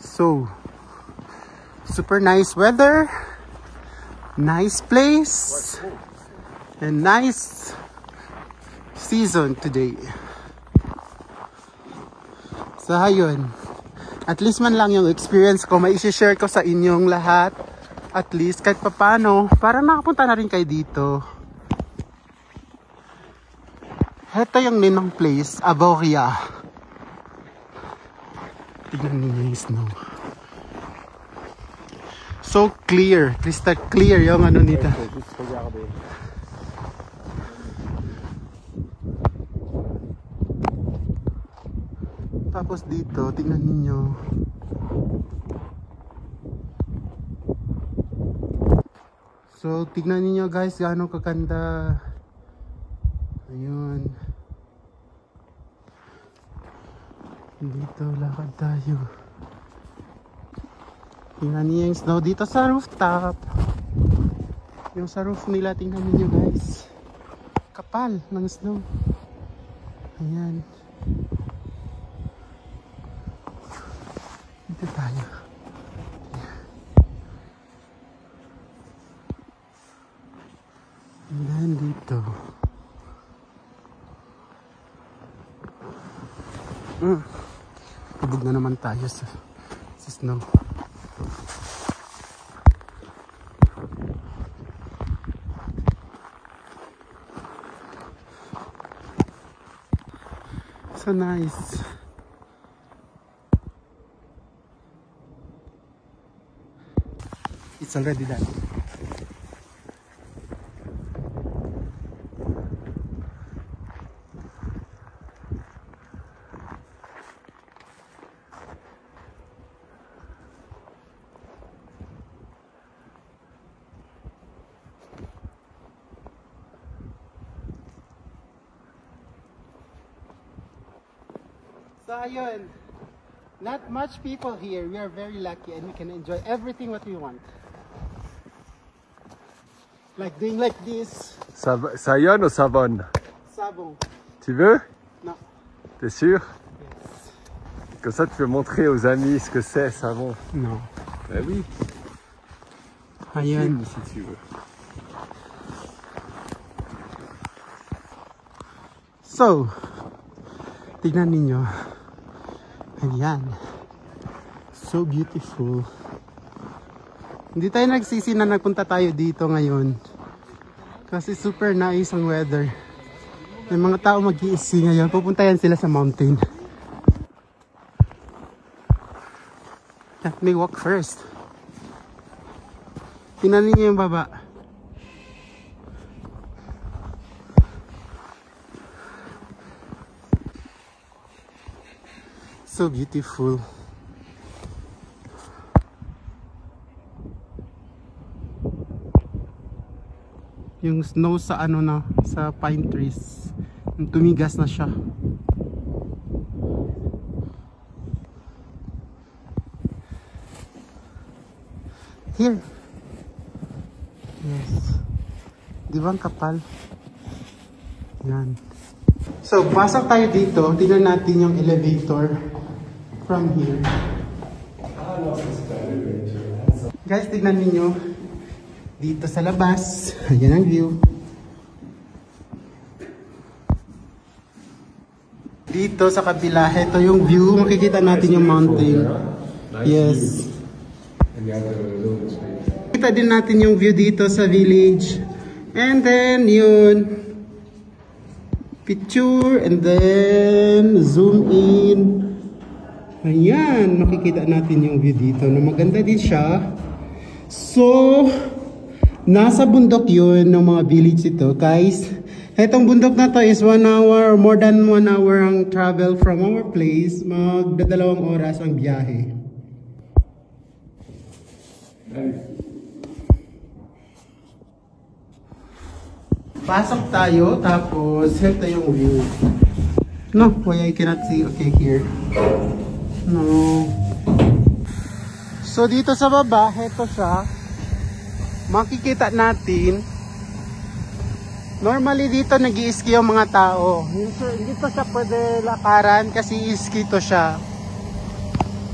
So, super nice weather, nice place, and nice season today. So, ayun. At least man lang yung experience ko, may isi-share ko sa inyong lahat. At least, kahit papano, para nakapunta na rin kayo dito. Ito yung ninong place, Aboria. Tignan niyo yung snow. So clear, crystal clear yung ano nito. Tapos dito, tignan niyo. So tignan niyo guys, gaano kaganda. Ayun. Dito, lakad tayo. Tingnan niyo yung snow dito sa rooftop. Yung sa roof nila, tingnan niyo guys. Kapal ng snow. Ayan. Dito tayo. Ayan dito. Tubog na naman tayo sa snow. So nice. It's already done. So ayun, not much people here. We are very lucky and we can enjoy everything what we want. Like doing like this. Sayonne ou Savonne? Savon. Tu veux? Non. T'es sûr? Yes. Comme ça tu peux montrer aux amis ce que c'est, savon. Non. Ben oui. Ayun. Si tu veux. So, tignan ninyo. Ayan. So beautiful. Hindi tayo nagsisi na nagpunta tayo dito ngayon. Kasi super nice ang weather. May mga tao mag-i-ski ngayon. Pupunta yan sila sa mountain. Let me walk first. Tingnan niyo yung baba. So beautiful. Yung snow sa ano na, sa pine trees. Tumigas na siya. Here. Yes. Di ba ang kapal? Yan. So, pasok tayo dito. Tingnan natin yung elevator from here. Guys, tignan ninyo. Dito sa labas. Ayan ang view. Dito sa kabila, ito yung view. Makikita natin yung mountain. Yes. Kita din natin yung view dito sa village. And then, yun. Picture. And then, zoom in. Ayan. Makikita natin yung view dito. Na maganda din siya. So, nasa bundok yun ng mga village ito. Guys, etong bundok na to is 1 hour or more than 1 hour ang travel from our place. Magdadalawang oras ang biyahe. Pasok tayo, tapos ito yung view. No, why I cannot see? Okay, here. No. So dito sa baba, ito siya. Makikita natin. Normally dito nag-i-ski yung mga tao. Dito siya pwede lakaran kasi i-ski to siya.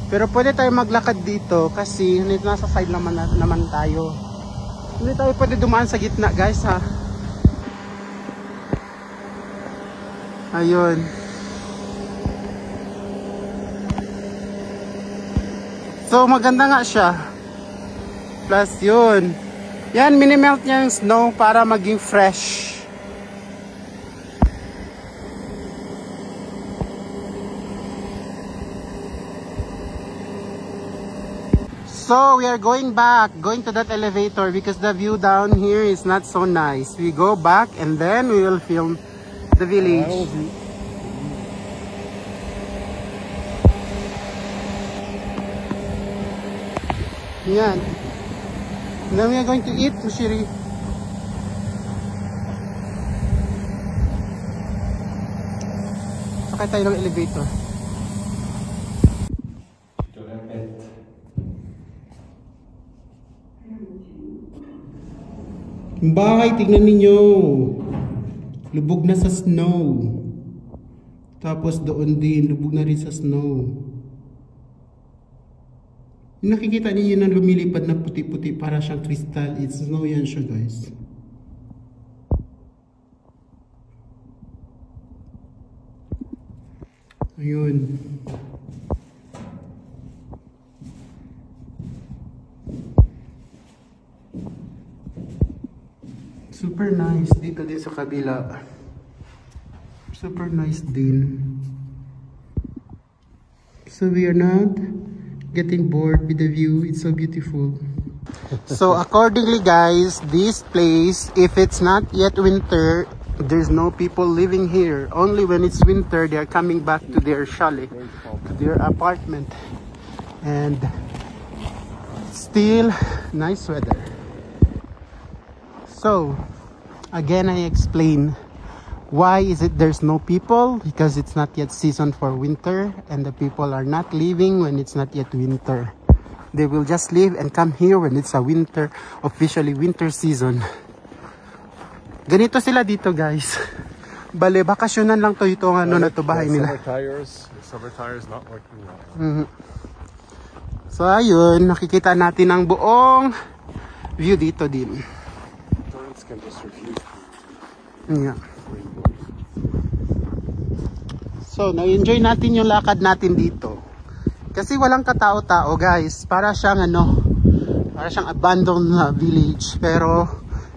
Pero pwede tayo maglakad dito kasi nasa side naman tayo. Hindi tayo pwede dumaan sa gitna guys ha. Ayun. So maganda nga siya. Plus yun. Yan, minimelt niya yung snow para maging fresh. So we are going back, going to that elevator because the view down here is not so nice. We go back and then we will film the village. Yan. Then we are going to eat, Mushiri. Sakay tayo ng elevator. Yung bahay, tignan ninyo. Lubog na sa snow. Tapos doon din, lubog na rin sa snow. Yung nakikita niyo na lumilipad na puti-puti para siyang kristal. It's snow yan siya guys. Ayun. Super nice dito din sa kabila. Super nice din. So we are not getting bored with the view. It's so beautiful. So accordingly guys, this place, if it's not yet winter, there's no people living here. Only when it's winter, they are coming back to their chalet, to their apartment. And still nice weather. So, again I explain why is it there's no people, because it's not yet season for winter and the people are not leaving when it's not yet winter. They will just leave and come here when it's a winter, officially winter season. Ganito sila dito guys. Bale, bakasyonan lang to itong ano na to bahay nila. Summer tires not working well. So ayun, nakikita natin ang buong view dito din. Can just refuse. Yeah. So, na-enjoy natin yung lakad natin dito. Kasi walang katao-tao, guys. Para siyang abandoned na village. Pero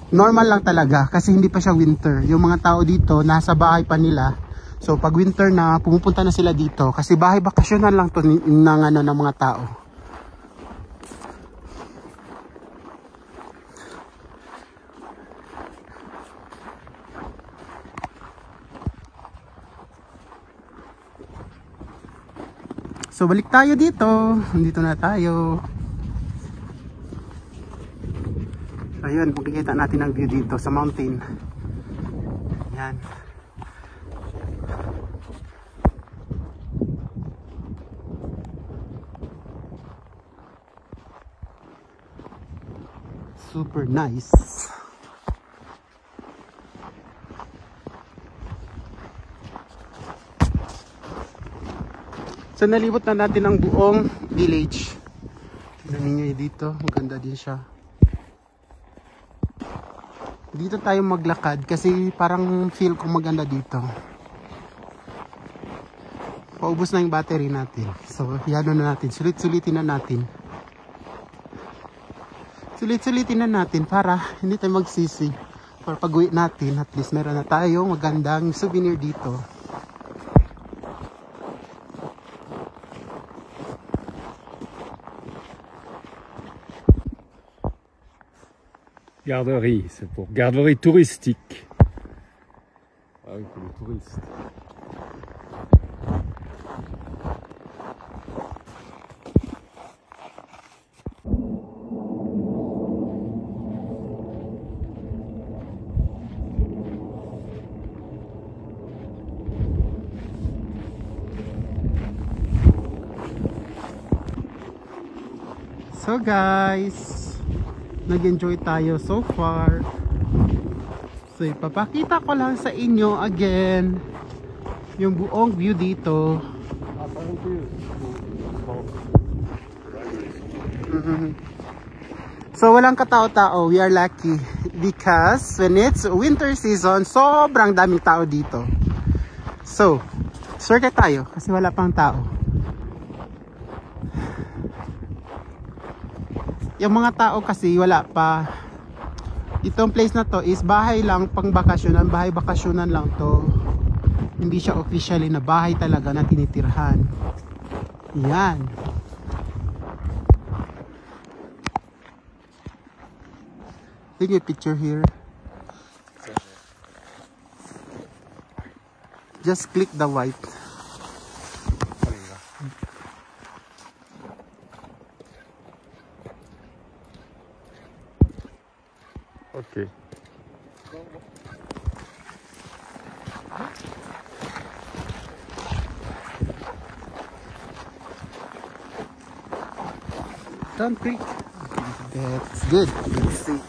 normal lang talaga kasi hindi pa siya winter. Yung mga tao dito nasa bahay pa nila. So, pag winter na, pumupunta na sila dito kasi bahay bakasyonan lang to ng mga tao. So balik tayo dito. Dito na tayo. Ayun, makikita natin ang view dito sa mountain. Yan. Super nice. So nalibot na natin ang buong village. Tingnan niyo dito, maganda din siya. Dito tayo maglakad kasi parang feel ko maganda dito. Paubos na yung battery natin. So yan na natin, sulit-sulitin na natin. Sulit-sulitin na natin para hindi tayo magsisi. Para pag-uwi natin, at least meron na tayong magandang souvenir dito. Garderie, c'est pour garderie touristique. Ah oui, pour les touristes. So guys, nag-enjoy tayo so far. So ipapakita ko lang sa inyo again yung buong view dito. So walang katao-tao, we are lucky because when it's winter season, sobrang daming tao dito. So, swerte tayo kasi wala pang tao. Yung mga tao kasi wala pa. Itong place na to is bahay lang pang bakasyonan, bahay bakasyonan lang to. Hindi siya officially na bahay talaga na tinitirhan. Yan. Take a picture here. Just click the white. Okay. Don't click. That's good. Let's see.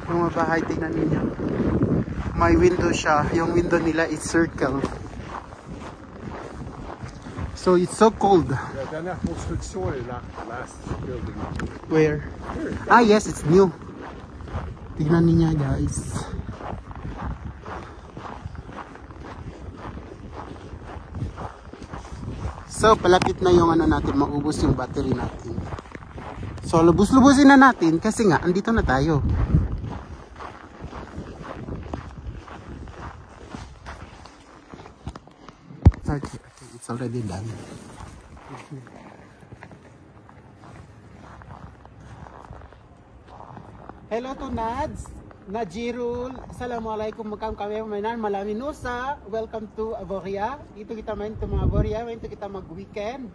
Yung mga bahay, tingnan ninyo. May window siya. Yung window nila is circle. So it's so cold. La dernière construction est là, last building. Where? Ah yes, it's new. Tingnan niyo guys. So palapit na yung ano natin, maubos yung battery natin. So lubos-lubusin na natin kasi nga andito na tayo. Okay, it's already done. Hello to Nads, Najirul, Assalamualaikum, magkam kami mainan Malaminusa, welcome to Avoria. Ito kita main to mga Avoria, ito kita mag-weekend.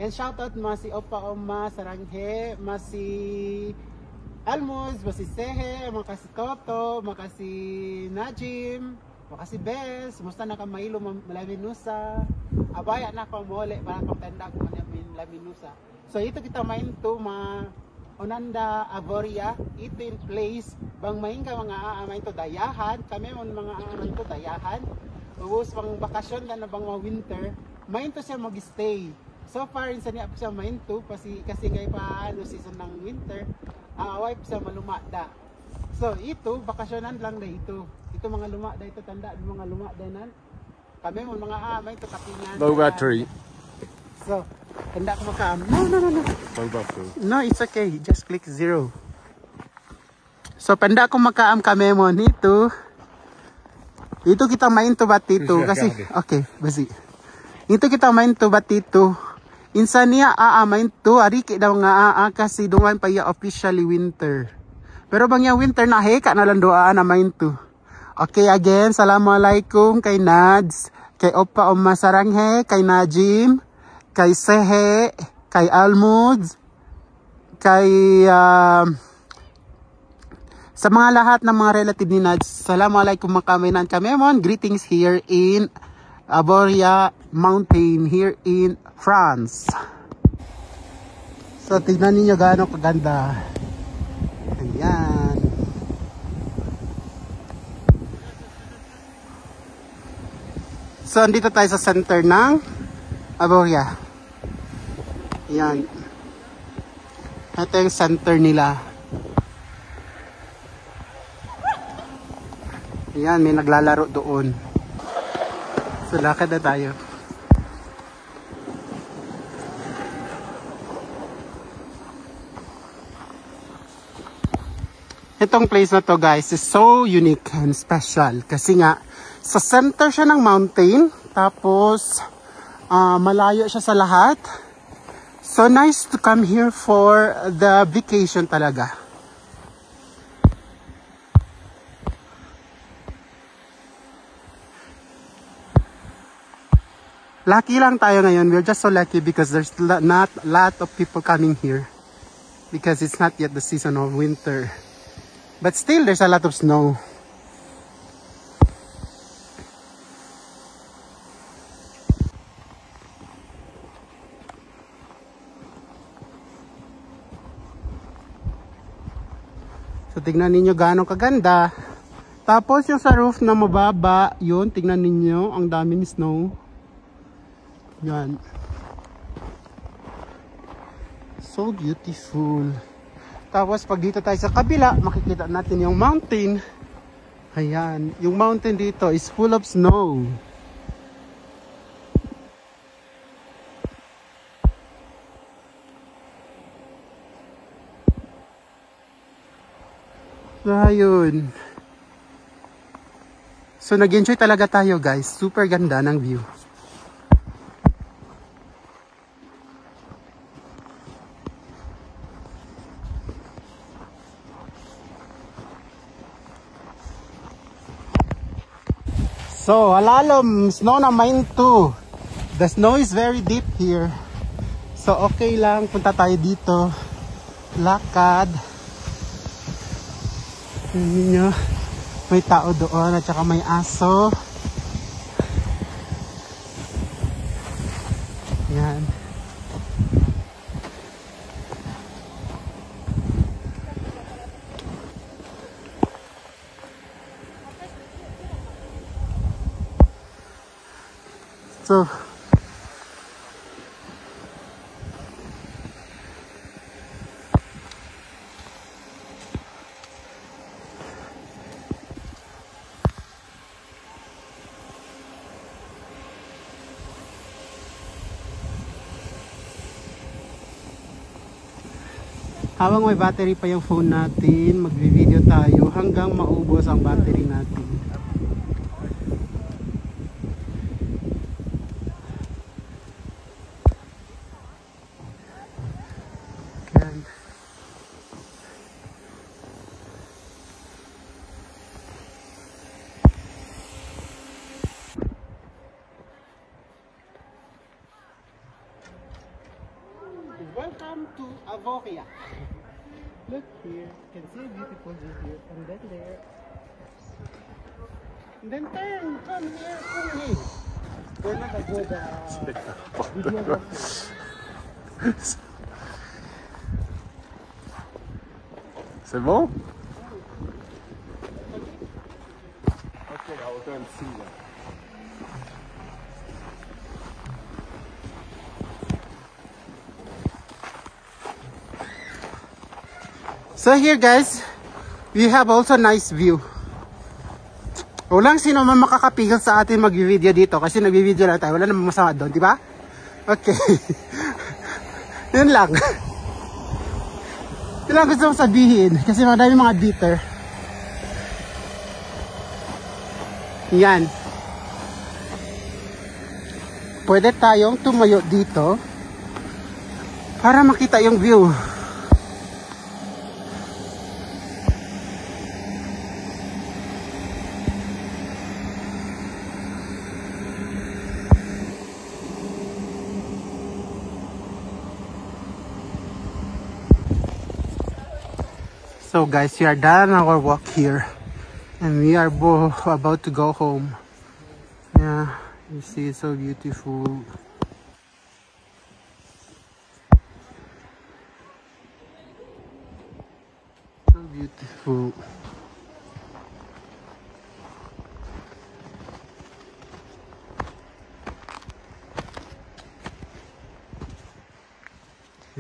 And shout out masi Opa Oma Saranghe, masi Almuz, masi Sehe, makasi Toto, makasi Najim, makasi Bes, musta na ka mailo Malaminusa. Abaya na ka mole para pagtanda ko Malaminusa. So ito kita main to mga Onanda Avoria, ito in place bang main ka mga aamay to dayahan, kami mga aamay to dayahan. Ubos pang bakasyon na bang mga winter, main to siya mag-stay. So far insa niya po siya main to kasi ngay pa ano season ng winter, away po siya malumada. So ito bakasyonan lang na ito. Ito mga lumada ito tanda mga lumada nan. Kami mga aamay to kapingan. Low battery. So tanda ko makaam. No. Low battery. No, it's okay. Just click 0. So panda ko makaam kami mo nito. Ito kita main to batito kasi okay, basi. Ito kita main to batito. Insa niya main to ariki daw nga kasi dungan pa ya officially winter. Pero bang ya winter na heka na lang doa na main to. Okay again, assalamualaikum kay Nads, kay Opa Oma Saranghe, kay Najim, kay Sehe, kay Almuz, kay sa mga lahat ng mga relative ni Nads. Assalamualaikum mga kaminan kami mon. Greetings here in Avoria Mountain here in France. So tignan niyo gaano kaganda. Ayan. So andito tayo sa center ng Avoria. Ayan. Ito yung center nila. Ayan, may naglalaro doon. So lakad na tayo. Itong place na to guys is so unique and special kasi nga sa center siya ng mountain tapos malayo siya sa lahat. So nice to come here for the vacation talaga. Lucky lang tayo ngayon. We're just so lucky because there's not a lot of people coming here because it's not yet the season of winter. But still, there's a lot of snow. So, tignan ninyo gaano kaganda. Tapos, yung sa roof na mababa, yun, tignan ninyo, ang daming snow. Yan. So beautiful. Tapos pag dito tayo sa kabila, makikita natin yung mountain. Ayan. Yung mountain dito is full of snow. Ayun. So nag-enjoy talaga tayo guys. Super ganda ng view. So alalom, snow na mine too. The snow is very deep here. So okay lang, punta tayo dito. Lakad. Tingnan nyo, may tao doon at saka may aso. Yan. So, habang may battery pa yung phone natin, magvi-video tayo hanggang maubos ang battery natin. Okay. Welcome to Avoria. Look here, you can see a beautiful view here, and then there. And then turn, come here, come here. We're not a good videographer. C'est bon? Ok, I'll go and see that. So here guys, we have also nice view. Walang sino man makakapigil sa atin mag-video dito kasi nag-video lang tayo. Wala namang masama doon, di ba? Okay. Yun lang. Yun lang gusto kong sabihin kasi madami mga bitter. Yan. Pwede tayong tumayo dito para makita yung view. So guys, we are done our walk here and we are both about to go home. Yeah, you see it's so beautiful. So beautiful.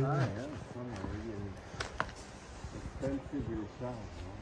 Ah, yeah, expensive yourself.